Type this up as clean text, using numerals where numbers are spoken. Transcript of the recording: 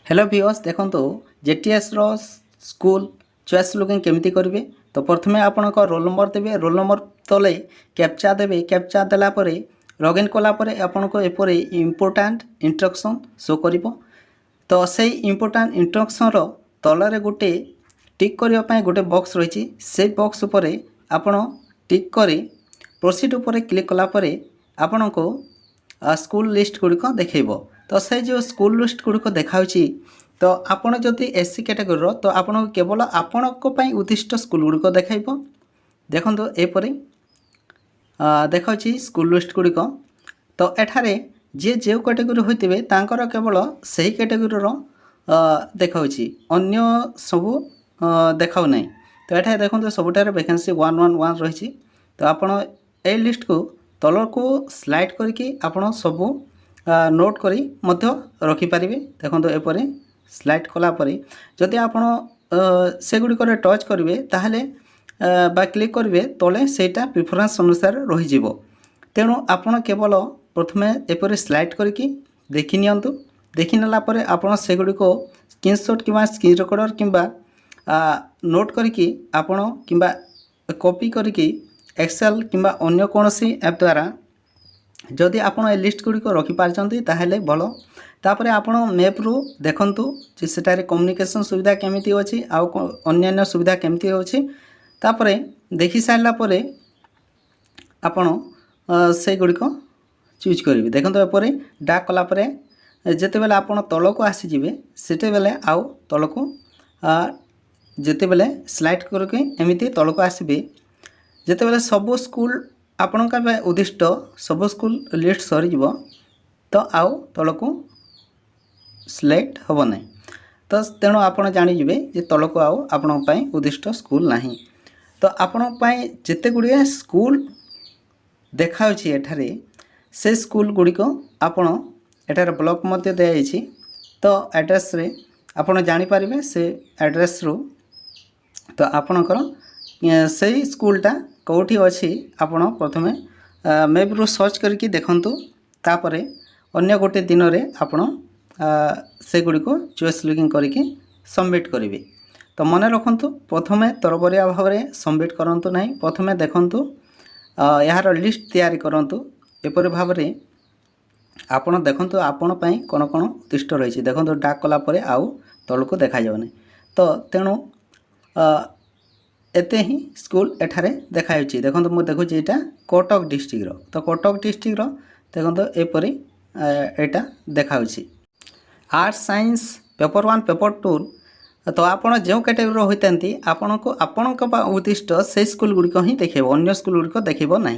Hello viewers देखो JTS रो school choice login केमिति करेंगे। तो प्रथम आपण रोल नंबर देवे, रोल नंबर तले कैप्चा देवे, कैप्चा देला परे लॉगिन कलापर आपण को एपरी इम्पोर्टाट इंस्ट्रक्शन शो कर। तो से इम्पोर्टाट इंस्ट्रक्शन रो तलरे गोटे टिक करने गोटे बॉक्स रही, से बॉक्स उपरे आपण टिक कर प्रोसीड उपरे क्लिक कलापर आपण को स्कूल लिस्ट गुड़िक देखब। तो से जो स्कूल लिस्ट गुड़िक देखा तो आपण जदि एससी कैटेगोरी तो आपण केवल आपण उद्दिष्ट स्कूल गुड़िक देखो। देखो एपरी देखा स्कूल लिस्ट गुड़िक। तो एठारे जे जो कैटेगोरी होते तांकर केवल सही कैटेगोरी देखा अन्य सबू देखा ना। तो ये देखो सबुठार वैकेंसी 111 रही। तो आपण ए लिस्ट को तल को स्लाइड करके आपण सबू नोट करी मध्य रखिपारे। देखो एपरी स्लाइड कलापर जदि आपण से गुड़िक टच करेंगे ताहले बा क्लिक करेंगे तले सेटा प्रिफरेंस अनुसार रही। तेणु आपण केवल प्रथम एपरी स्लाइड करके देखि नियंतु। देखि नेला परे आपण से गुड़िक स्क्रीनशॉट किंवा स्क्रीन रिकॉर्डर किंवा नोट करके आपण किंवा कॉपी करके एक्सेल किंवा अन्य कोनोसी ऐप द्वारा जदि आपण ए लिस्ट गुड़िक रखिपारचंती ताहले भल। तापर आपण मैप रु देखंतु जे सेटारे कम्युनिकेशन सुविधा केमिति अछि आ अन्य सुविधा केमिति अछि। तापर देखि सारला परे आपण से गुड़िक चूज करेंगे। देखो एपरी डाक कला परे जेते बेले आपण तल को आसी जिवे सेते बेले आउ तल को जेते बेले स्लाइड करके एमिति तल को आसीबे। जेते बेले सब स्कूल आपण का उद्दिष्ट सब स्कूल लिस्ट सरी जीव तो आउ तल को सिलेक्ट हम ना। तो तेणु आपण जानीजे जे तल को आउ आपण उद्दिष्ट स्कूल नहीं। तो आपण जिते गुड़िया स्कूल देखा एठारे से स्कूल गुड़िक आपण एठार ब्लॉक मध्य दिखाई। तो एड्रेस रे आपण जानीपारे से एड्रेस रु तो आपणकर से स्कूलटा कौटी अच्छी आपण प्रथमे मैप रु सर्च करके देखंतु। तापरे अन्य गोटे दिन रे आपण से गुड़िक चॉइस लॉगिन करके सबमिट करेंगे। तो मन रखंतु प्रथमे तरबरिया भाव में सबमिट करंतु नहीं, प्रथमे देखंतु यार लिस्ट तैयारी करंतु। एपरि भाव में आपण देखंतु आपण पई कोन कोन उद्दिष्ट रही। देखंतु डाक कला परे आउ तल को देखा जावनी। तो तेणु एते ही स्कूल एठारे देखाई। देखो मुझे देखुची यहाँ कटक डिस्ट्रिक्ट तो कटक डिस्ट्रिक्ट देखो एपरी एटा देखा। आर्ट्स साइंस पेपर 1 पेपर 2 तो आपण जो कैटेगरी होती आपण को आपण उद्दिष्ट से स्कूल गुड़िक ही देखेब, अन्य स्कूल गुड़िक देखेब नहीं।